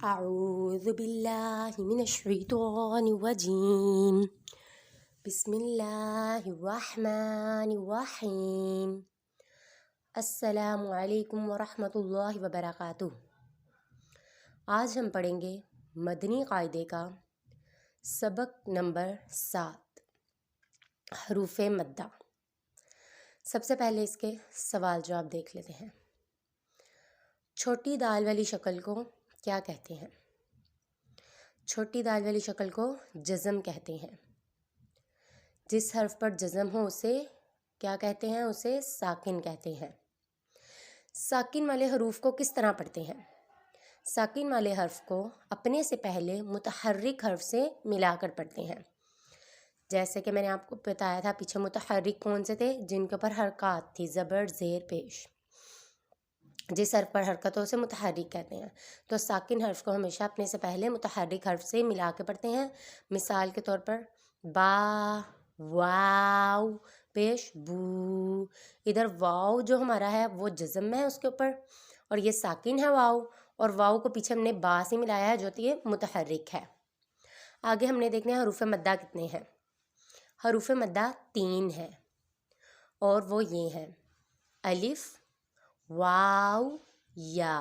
أعوذ بالله من الشيطان الرجيم بسم الله الرحمن الرحیم السلام علیکم ورحمۃ اللہ وبرکاتہ۔ آج ہم پڑھیں گے مدنی قاعدے کا سبق نمبر 7 حروف مدہ۔ سب سے پہلے اس کے سوال جواب دیکھ لیتے ہیں۔ چھوٹی دال والی شکل کو کیا کہتے ہیں؟ چھوٹی دال والی شکل کو جزم کہتے ہیں۔ جس حرف پر جزم ہو اسے کیا کہتے ہیں؟ اسے ساکن کہتے ہیں۔ ساکن والے حروف کو کس طرح پڑھتے ہیں؟ ساکن والے حرف کو اپنے سے پہلے متحرک حرف سے ملا کر پڑھتے ہیں۔ جیسے کہ میں نے آپ کو بتایا تھا پیچھے متحرک کون سے تھے؟ جن کے اوپر حرکات تھی، زبر، زیر، پیش۔ جس حرف پر حرکت ہو اسے متحرک کہتے ہیں۔ تو ساکن حرف کو ہمیشہ اپنے سے پہلے متحرک حرف سے ملا کے پڑھتے ہیں۔ مثال کے طور پر با، واو، پیش بو۔ ادھر واو جو ہمارا ہے وہ جزم ہے اس کے اوپر، اور یہ ساکن ہے واو، اور واو کو پیچھے ہم نے با سے ملایا ہے جو کہ یہ متحرک ہے۔ آگے ہم نے دیکھنا ہے حروف مدہ کتنے ہیں۔ حروف مدہ 3 ہیں، اور وہ یہ ہیں: الف، واو، یا۔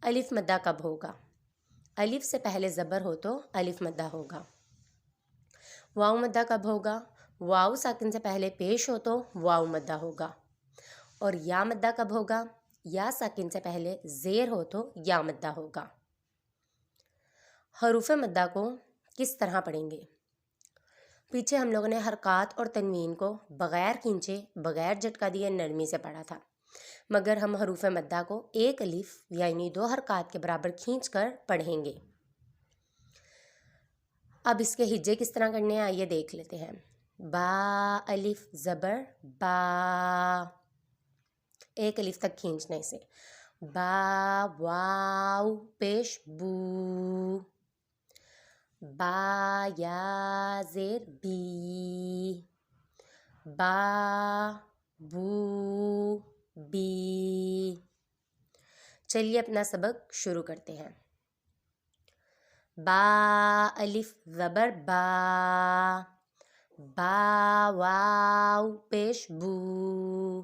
الف مدہ کب ہوگا؟ الف سے پہلے زبر ہو تو الف مدہ ہوگا۔ واو مدہ کب ہوگا؟ واو ساکن سے پہلے پیش ہو تو واو مدہ ہوگا۔ اور یا مدہ کب ہوگا؟ یا ساکن سے پہلے زیر ہو تو یا مدہ ہوگا۔ حروف مدہ کو کس طرح پڑھیں گے؟ پیچھے ہم لوگوں نے حرکات اور تنوین کو بغیر کھینچے، بغیر جھٹکا دیے نرمی سے پڑھا تھا، مگر ہم حروف مدہ کو ایک الف یعنی 2 حرکات کے برابر کھینچ کر پڑھیں گے۔ اب اس کے ہجے کس طرح کرنے ہیں آئیے دیکھ لیتے ہیں۔ با، الف زبر با، ایک الف تک کھینچنا اسے۔ با، واو، پیش بو۔ با، یا، زیر بی۔ با، بو، بی۔ چلیے اپنا سبق شروع کرتے ہیں۔ با، الف زبر با، با، واو، پیش بو۔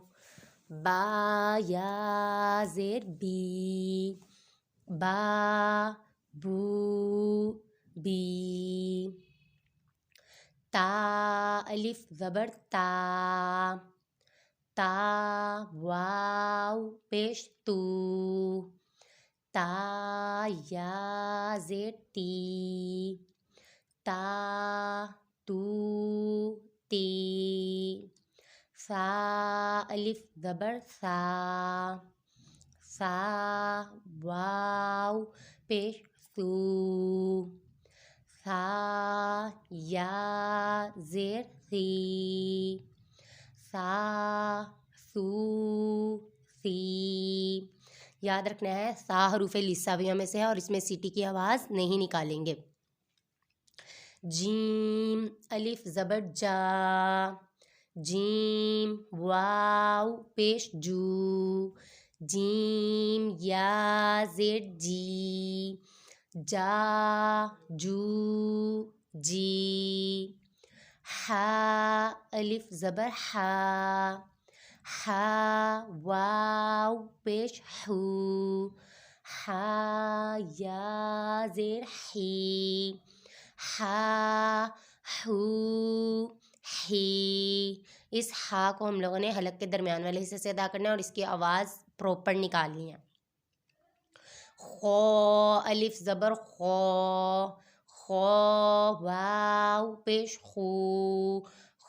با، یا، زیر بی۔ با، بو، بی۔ تا، الف زبر تا، تا، واو، پیش تو۔ تا، یا، زیر تی۔ تا، تو، تی۔ سا، الف زبر سا، سا، واو، پیش سو۔ سا، یا، زیر سی۔ سا، سو، سی۔ یاد رکھنا ہے سا حروف لساویہ میں سے ہے اور اس میں سیٹی کی آواز نہیں نکالیں گے۔ جیم، الف زبر جا، جیم، واو، پیش جو۔ جیم، یا، زیر جی۔ جا، جو، جی۔ ہا، الف زبر ہا، ہا، واو، پیش ہو۔ ہا، یا، زیر ہی۔ ہا، ہو، ہی۔ اس ہا کو ہم لوگوں نے حلق کے درمیان والے حصے سے ادا کرنا ہے اور اس کی آواز پراپر نکالنی ہے۔ خو، الف زبر خو، خو، واو، پیش خو۔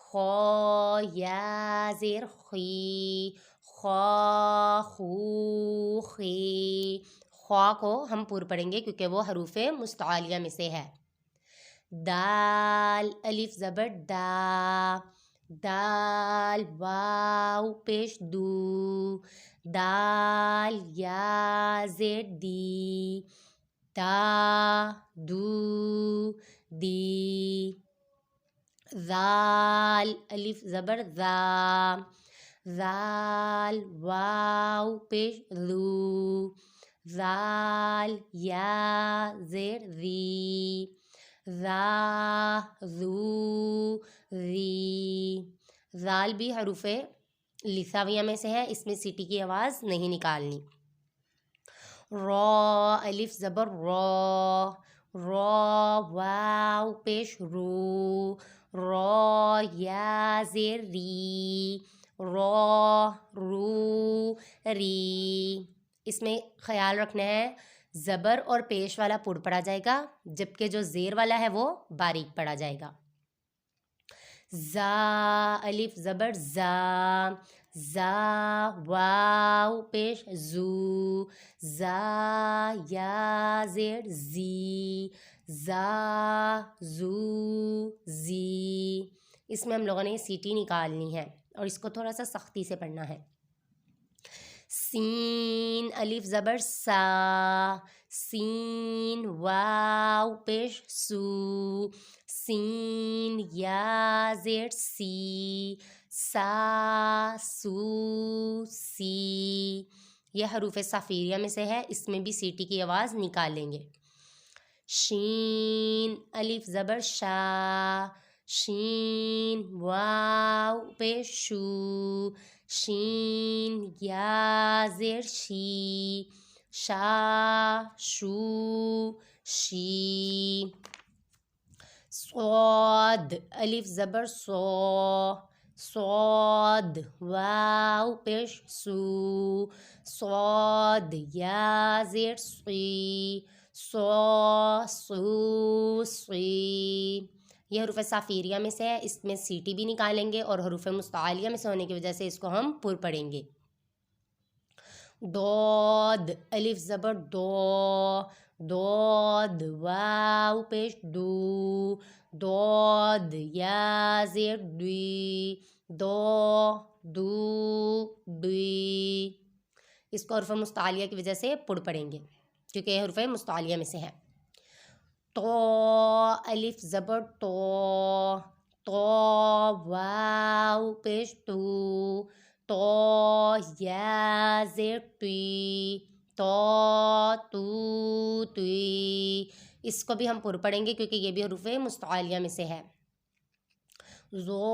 خو، یا، زیر خی۔ خوا، خو، خی۔ خوا کو ہم پور پڑھیں گے کیونکہ وہ حروف مستعلیہ میں سے ہے۔ دال، الف زبر دا، دال، واو، پیش دو۔ دال، یا، زیر دی۔ دا، دو، دی۔ ذال، الف زبر ذا، ذال، واو، پیش ذو۔ ذال یا زیر ذی، ذا ذو ذی. ذال بھی حروف لثویہ میں سے ہے، اس میں سیٹی کی آواز نہیں نکالنی. را الف زبر را، را واو پیش رو، را یا زیر ری، را رو ری. اس میں خیال رکھنا ہے زبر اور پیش والا پر پڑا جائے گا، جبکہ جو زیر والا ہے وہ باریک پڑا جائے گا. زا الف زبر زا، زا واو پیش زو، زا یا زیر زی، زا زو زی. اس میں ہم لوگوں نے سیٹی نکالنی ہے اور اس کو تھوڑا سا سختی سے پڑھنا ہے. سین الف زبر سا، سین واو پیش سو، سین یا زیر سی، سا سو سی. یہ حروف صافیریہ میں سے ہے، اس میں بھی سیٹی کی آواز نکالیں گے. شین الف زبر شا، شین واو پیش شو، شین یا زیر شی، شا شو شی. صاد الف زبر صا، صاد واو پیش سو، صاد یا زیر صی، صا صو صی. یہ حروف صافیریہ میں سے ہے، اس میں سیٹی بھی نکالیں گے اور حروف مستعلیہ میں سے ہونے کی وجہ سے اس کو ہم پر پڑھیں گے. ضاد الف زبر دو، ضاد واو پیش دو، ضاد یا زیر دوی، دو دو دوی. اس کو حروف مستعلیہ کی وجہ سے پڑھ پڑھیں گے کیونکہ یہ حروف مستعلیہ میں سے ہے. تو الف زبر تو، تو واو پیش تو، تو یا زیر توی، تو تو توی. اس کو بھی ہم پر پڑھیں گے کیونکہ یہ بھی حروف مستعلیہ میں سے ہے. زو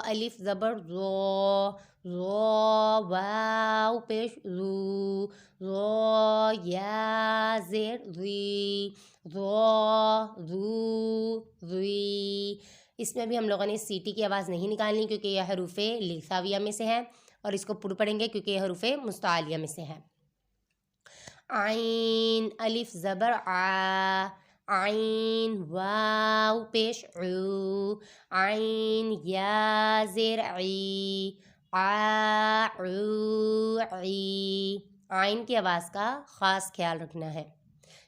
الف زبر زو، زو واو پیش زو، زو یا زیر زی، زو زو زی. اس میں بھی ہم لوگوں نے سیٹی کی آواز نہیں نکالنی کیونکہ یہ حروف لثویہ میں سے ہے اور اس کو پر پڑھیں گے کیونکہ یہ حروف مستعلیہ میں سے ہے. عین الف زبر آ، عین واو پیش عو، عین یا زیر عی، آ عو عی. عین کی آواز کا خاص خیال رکھنا ہے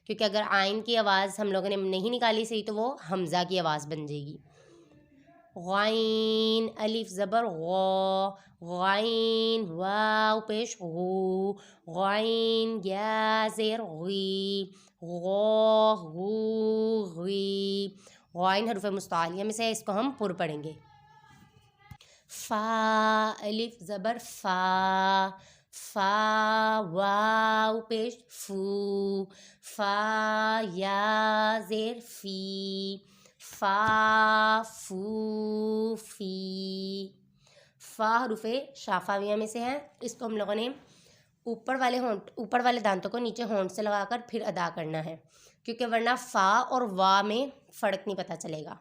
کیونکہ اگر عین کی آواز ہم لوگوں نے نہیں نکالی صحیح تو وہ حمزہ کی آواز بن جائے گی. غین الف زبر غا، غین واو پیش غو، غین یا زیر غی، غو غو غی. غین حروف مستعلیہ میں سے ہے، اس کو ہم پر پڑھیں گے. فا الف زبر فا، فا واو پیش فو، فا یا زیر فی، فا فو فی. فا حروف شافعیہ میں سے ہے، اس کو ہم لوگوں نے اوپر والے دانتوں کو نیچے ہونٹ سے لگا کر پھر ادا کرنا ہے کیونکہ ورنہ فا اور وا میں فرق نہیں پتہ چلے گا.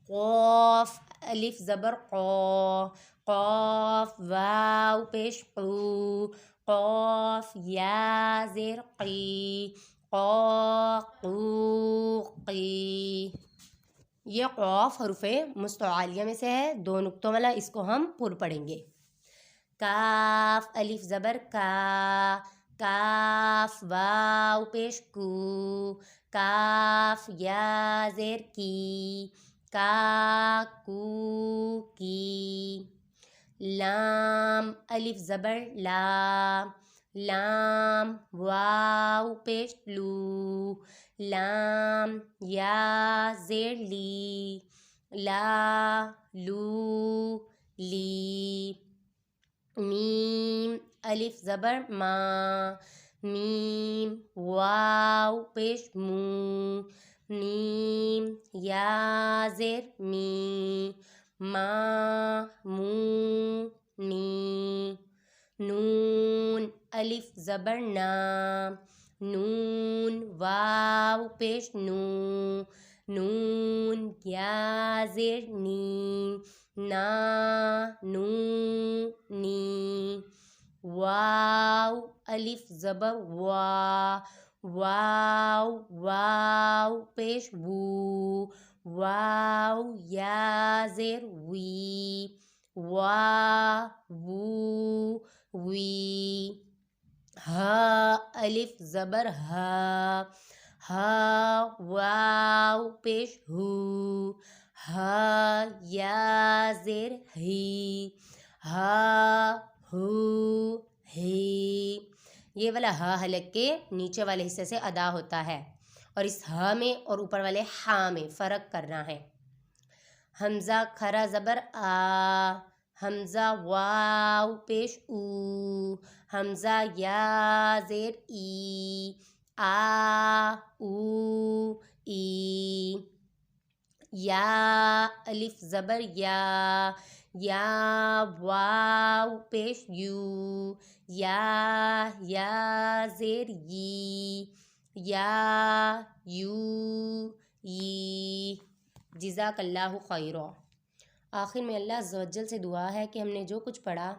قاف الف زبر قا، قاف واو پیش قو، قاف یا زیر قی، قا قو قی. یہ قاف حروف مستعلیہ میں سے ہے، دو نقطوں والا، اس کو ہم پر پڑھیں گے. کاف الف زبر کا، کاف واو پیش کو، کاف یا زیر کی، کا کو کی. لام الف زبر لا، لام واو پیش لو، لام یا زیر لی، لا لو لی. میم الف زبر ما، میم واو پیش مو، میم یا زیر می، ما مو می، نون الف زبر نا، نون واو پیش نو، نون یا زیر نی، نا نو نی، واو الف زبر وا، واو واو پیش وو، واو یا زیر وی، وا وو وی، ہا الف زبر ہا، ہا واو پیش ہو، ہا یا زیر ہی، ہا ہو ہی۔ یہ والا ہا حلق کے نیچے والے حصے سے ادا ہوتا ہے اور اس ہا میں اور اوپر والے ہا میں فرق کرنا ہے۔ حمزہ کھرا زبر آ، حمزہ واو پیش او، حمزہ یا زیر ای، آ او ای، یا الف زبر یا، یا واو پیش یو، یا زیر یی، یا یو ی۔ جزاک اللہ خیرا۔ آخر میں اللہ عز و جل سے دعا ہے کہ ہم نے جو کچھ پڑھا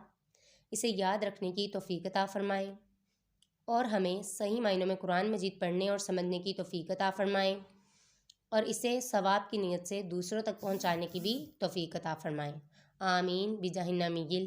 اسے یاد رکھنے کی توفیق عطا فرمائیں اور ہمیں صحیح معنوں میں قرآن مجید پڑھنے اور سمجھنے کی توفیق عطا فرمائیں اور اسے ثواب کی نیت سے دوسروں تک پہنچانے کی بھی توفیق عطا فرمائیں۔ آمین بجاہ النبی